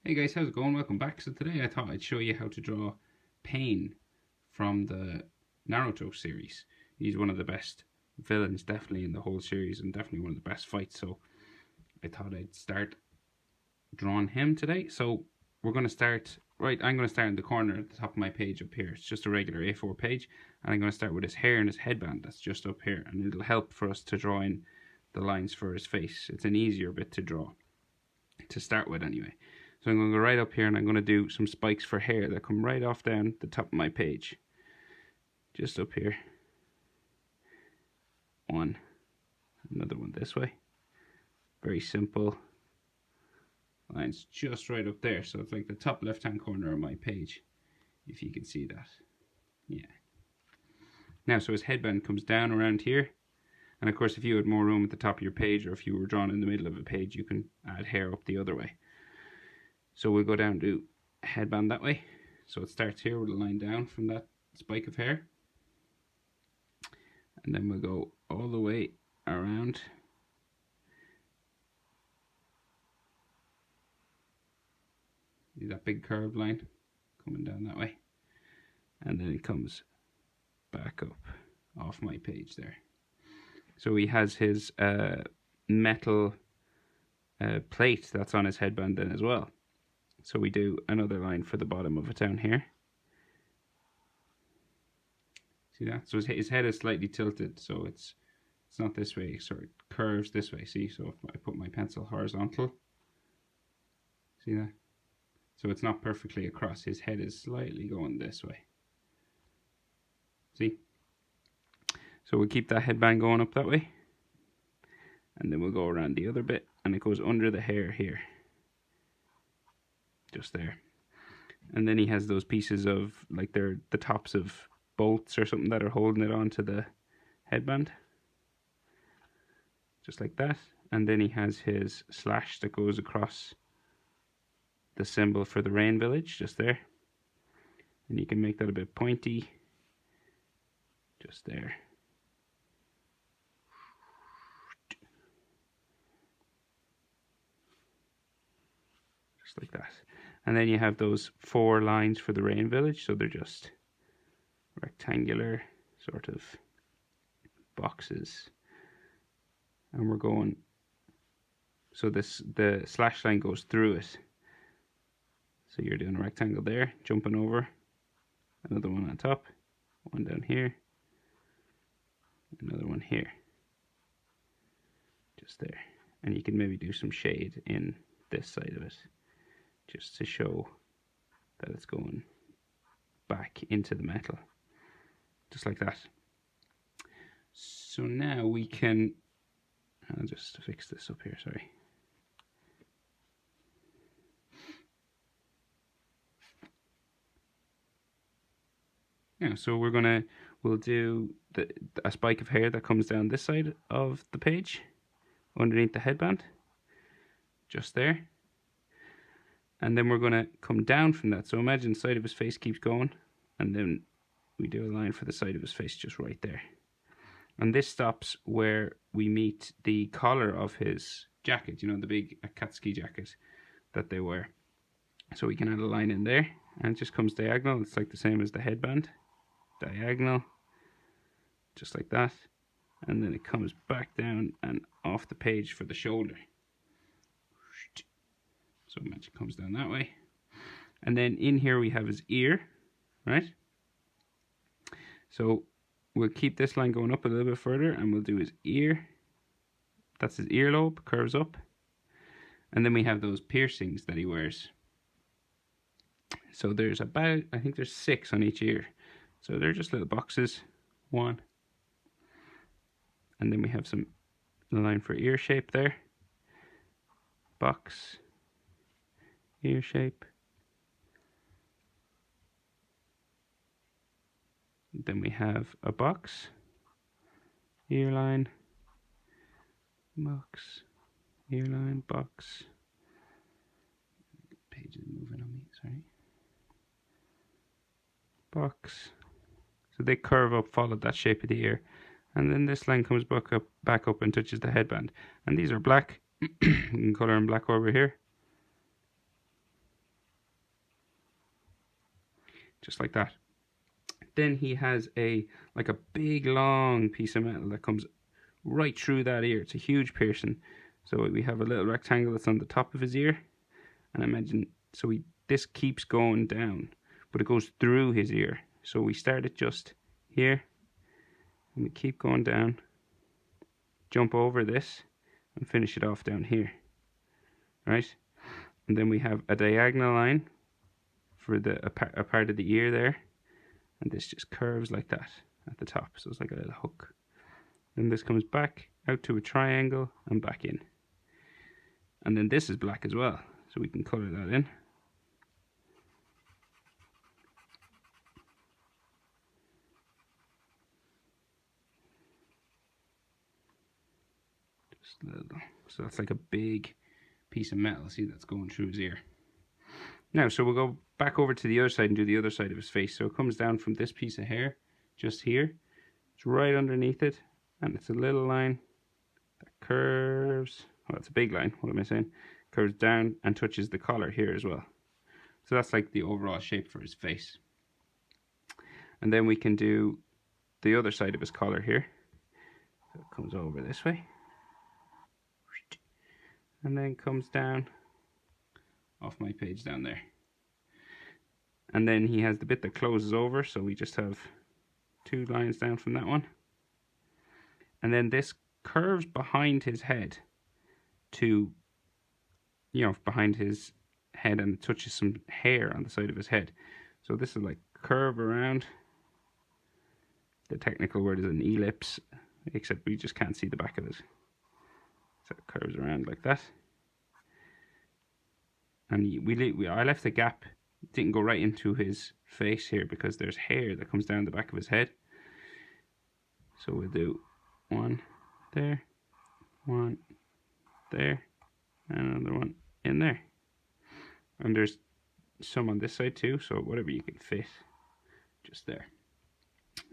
Hey guys, how's it going? Welcome back. So today I thought I'd show you how to draw Pain from the Naruto series. He's one of the best villains definitely in the whole series and definitely one of the best fights. So I thought I'd start drawing him today. So we're going to start, I'm going to start in the corner at the top of my page up here. It's just a regular A4 page. And I'm going to start with his hair and his headband that's just up here. And it'll help for us to draw in the lines for his face. It's an easier bit to draw, to start with anyway. So I'm going to go right up here and I'm going to do some spikes for hair that come right off down the top of my page. Just up here. One. Another one this way. Very simple. Lines just right up there. So it's like the top left hand corner of my page. If you can see that. Yeah. Now so his headband comes down around here. And of course if you had more room at the top of your page, or if you were drawn in the middle of a page, you can add hair up the other way. So we'll go down to headband that way. So it starts here with a line down from that spike of hair. And then we'll go all the way around. See that big curved line coming down that way. And then it comes back up off my page there. So he has his metal plate that's on his headband then as well. So we do another line for the bottom of it down here. See that? So his head is slightly tilted, so it's not this way, so it curves this way. See? So if I put my pencil horizontal, see that? So it's not perfectly across. His head is slightly going this way. See? So we'll keep that headband going up that way. And then we'll go around the other bit, and it goes under the hair here. Just there. And then he has those pieces of, like they're the tops of bolts or something that are holding it onto the headband. Just like that. And then he has his slash that goes across the symbol for the rain village, just there. And you can make that a bit pointy. Just there. Just like that. And then you have those 4 lines for the rain village, so they're just rectangular sort of boxes. And we're going, so the slash line goes through it. So you're doing a rectangle there, jumping over, another one on top, one down here, another one here, just there. And you can maybe do some shade in this side of it, just to show that it's going back into the metal, just like that. So now we can, I'll just fix this up here, sorry. Yeah, so we'll do a spike of hair that comes down this side of the page, underneath the headband, just there. And then we're going to come down from that. So imagine the side of his face keeps going, and then we do a line for the side of his face just right there. And this stops where we meet the collar of his jacket, you know, the big Akatsuki jacket that they wear. So we can add a line in there, and it just comes diagonal. It's like the same as the headband. Diagonal, just like that. And then it comes back down and off the page for the shoulder. So imagine it comes down that way. And then in here we have his ear, right? So we'll keep this line going up a little bit further, and we'll do his ear. That's his earlobe, curves up. And then we have those piercings that he wears. So there's about, I think there's 6 on each ear. So they're just little boxes. 1. And then we have some line for ear shape there. Box. Ear shape. Then we have a box, ear line, box, ear line, box. Page is moving on me, sorry. Box. So they curve up, follow that shape of the ear. And then this line comes back up and touches the headband. And these are black. You can color them black over here. just like that. Then he has like a big long piece of metal that comes right through that ear. It's a huge piercing. So we have a little rectangle that's on the top of his ear, and imagine, so this keeps going down, but it goes through his ear. So we start it just here, and we keep going down, jump over this, and finish it off down here, right? And then we have a diagonal line for a part of the ear there, and this just curves like that at the top, so it's like a little hook. Then this comes back out to a triangle and back in. And then this is black as well, so we can color that in. Just a little. So that's like a big piece of metal, see, that's going through his ear. Now, so we'll go back over to the other side and do the other side of his face. So it comes down from this piece of hair, just here. It's right underneath it, and it's a little line that curves. Well, it's a big line, what am I saying? Curves down and touches the collar here as well. So that's like the overall shape for his face. And then we can do the other side of his collar here. So it comes over this way. And then comes down off my page down there. And then he has the bit that closes over, so we just have 2 lines down from that one. And then this curves behind his head to, behind his head, and it touches some hair on the side of his head. So this is like curve around. The technical word is an ellipse, except we just can't see the back of it. So it curves around like that. And I left the gap, it didn't go right into his face here because there's hair that comes down the back of his head. So we'll do 1 there, 1 there, and another one in there. And there's some on this side too, so whatever you can fit, just there.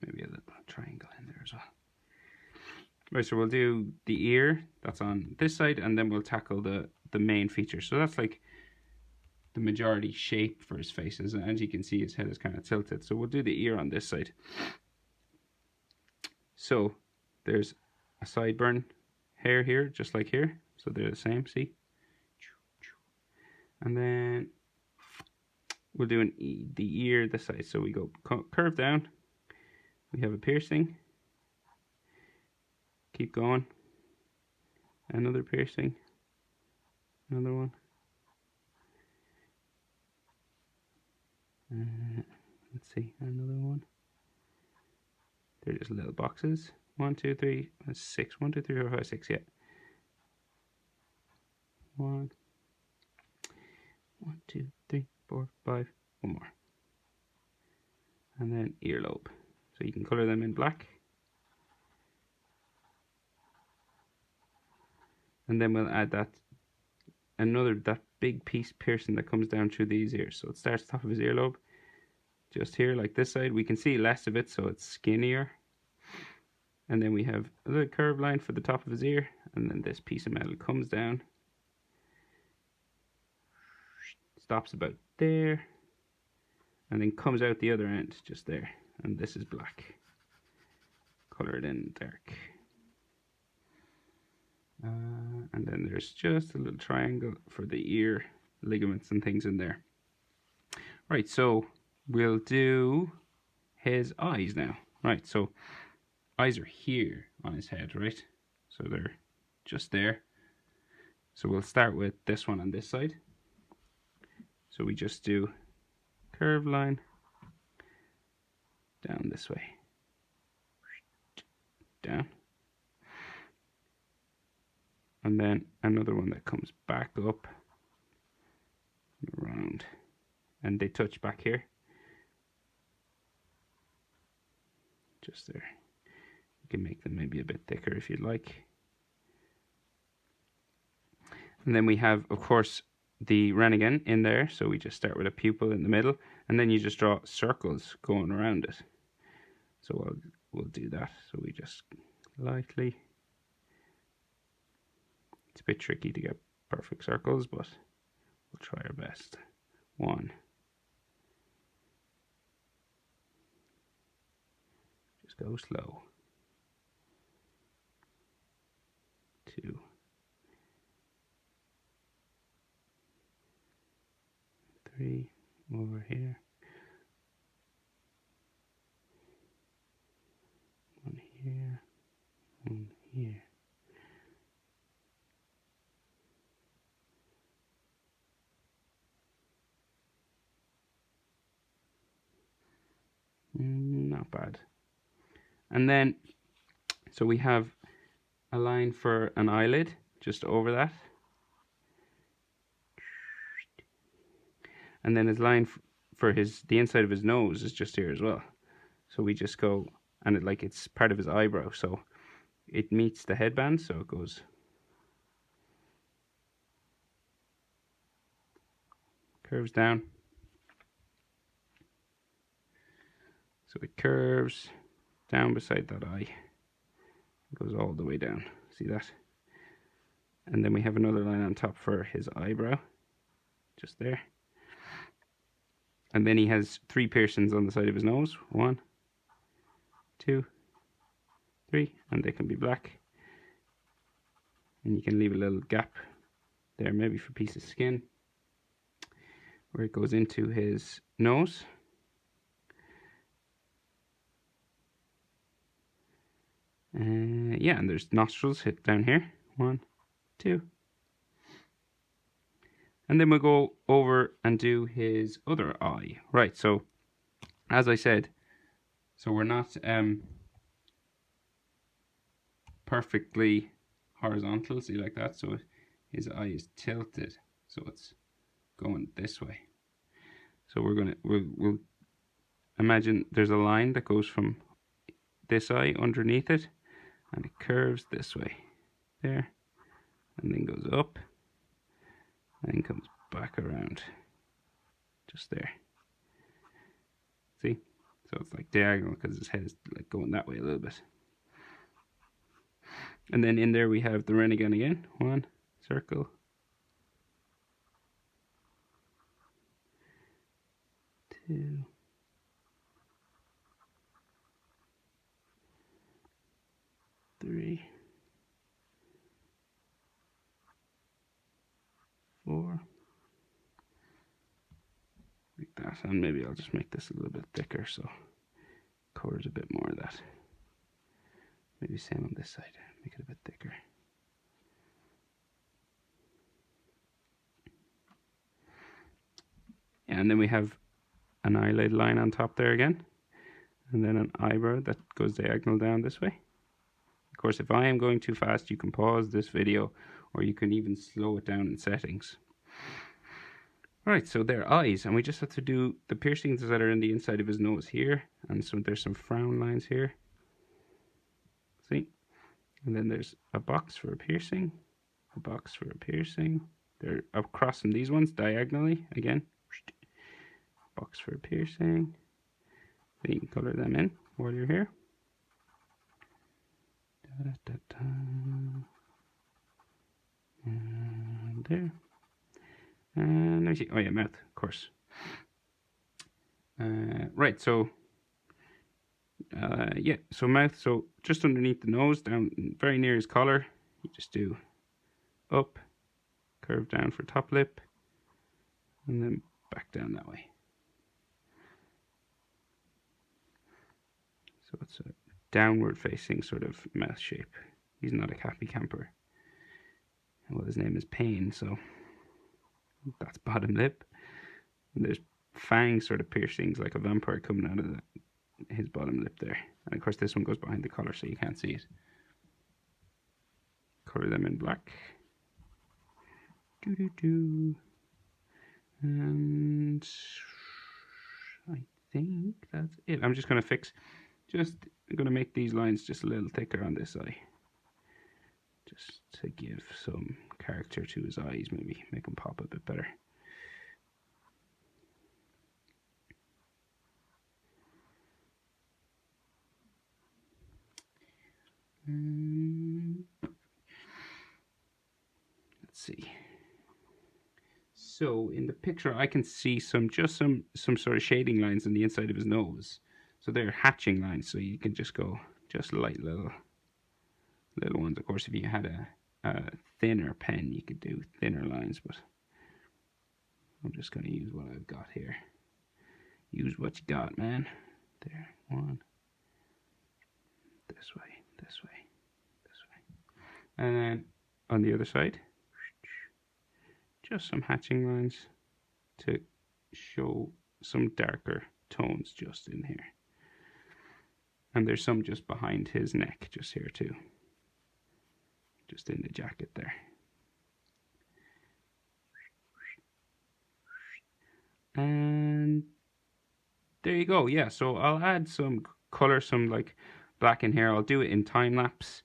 Maybe a little triangle in there as well. Right, so we'll do the ear that's on this side, and then we'll tackle the main feature. So that's like the majority shape for his face, and as you can see, his head is kind of tilted. So we'll do the ear on this side. So there's a sideburn hair here, just like here. So they're the same, see? And then we'll do the ear this side. So we go curve down. We have a piercing. Keep going. Another piercing. Another one. Let's see, another one. They're just little boxes. 1, 2, 3, 6. 1, 2, 3, 4, 5, 6. Yeah. 1, 2, 3, 4, 5. One more. And then earlobe. So you can color them in black. And then we'll add that big piece piercing that comes down through these ears. So it starts top of his earlobe, just here, like this side. We can see less of it, so it's skinnier. And then we have a little curved line for the top of his ear, and then this piece of metal comes down, stops about there, and then comes out the other end, just there. And this is black. Color it in dark. And then there's just a little triangle for the ear ligaments and things in there. Right, so we'll do his eyes now. Right, so eyes are here on his head, right? So they're just there. So we'll start with this one on this side. So we just do curved line down this way. Down. And then another one that comes back up around, and they touch back here, just there. You can make them maybe a bit thicker if you'd like. And then we have, of course, the Renegade in there. So we just start with a pupil in the middle, and then you just draw circles going around it. So we'll do that. So we just lightly. It's a bit tricky to get perfect circles, but we'll try our best. 1, Just go slow. 2, 3, over here. 1 here, 1 here. Not bad. And then, so we have a line for an eyelid just over that. And then his line for the inside of his nose is just here as well. So we just go, and it's part of his eyebrow, so it meets the headband, so it goes curves down. So it curves down beside that eye. It goes all the way down. See that? And then we have another line on top for his eyebrow, just there. And then he has 3 piercings on the side of his nose. 1, 2, 3, and they can be black. And you can leave a little gap there, maybe for a piece of skin, where it goes into his nose. Yeah, and there's nostrils hit down here. 1, 2. And then we'll go over and do his other eye. Right, so as I said, so we're not perfectly horizontal, see, like that. So his eye is tilted, so it's going this way. So we'll imagine there's a line that goes from this eye underneath it, and it curves this way, there, and then goes up, and then comes back around, just there. See? So it's like diagonal because his head is like going that way a little bit. And then in there we have the Renegade again. 1 circle, 2, 3, 4, like that. And maybe I'll just make this a little bit thicker so it covers a bit more of that. Maybe same on this side, make it a bit thicker. Yeah, and then we have an eyelid line on top there again, and then an eyebrow that goes diagonal down this way. Of course, if I am going too fast, you can pause this video, or you can even slow it down in settings. Right, so they're eyes, and we just have to do the piercings that are in the inside of his nose here, and so there's some frown lines here. See? And then there's a box for a piercing, a box for a piercing. They're across from these ones diagonally again. Box for a piercing. Then you can color them in while you're here. Da, da, da. And there. And let me see. Oh yeah, mouth, of course. Right, so yeah, so mouth, so just underneath the nose, down very near his collar, you just do up, curve down for top lip, and then back down that way. So it's a downward facing sort of mouth shape. He's not a happy camper. Well, his name is Pain, so that's bottom lip. And there's fang sort of piercings like a vampire coming out of his bottom lip there. And of course this one goes behind the collar so you can't see it. Color them in black. And I think that's it. I'm just going to I'm going to make these lines just a little thicker on this eye. Just to give some character to his eyes, maybe make them pop a bit better. Let's see. So in the picture I can see some sort of shading lines on the inside of his nose. So they're hatching lines, so you can just go just light little ones. Of course, if you had a thinner pen, you could do thinner lines, but I'm just going to use what I've got here. Use what you got, man. There, one. This way, this way, this way. And then on the other side, just some hatching lines to show some darker tones just in here. And there's some just behind his neck, just here too. Just in the jacket there. And there you go. Yeah, so I'll add some color, some like black in here. I'll do it in time lapse.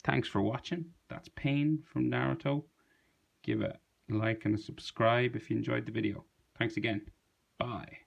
Thanks for watching. That's Pain from Naruto. Give it a like and a subscribe if you enjoyed the video. Thanks again. Bye.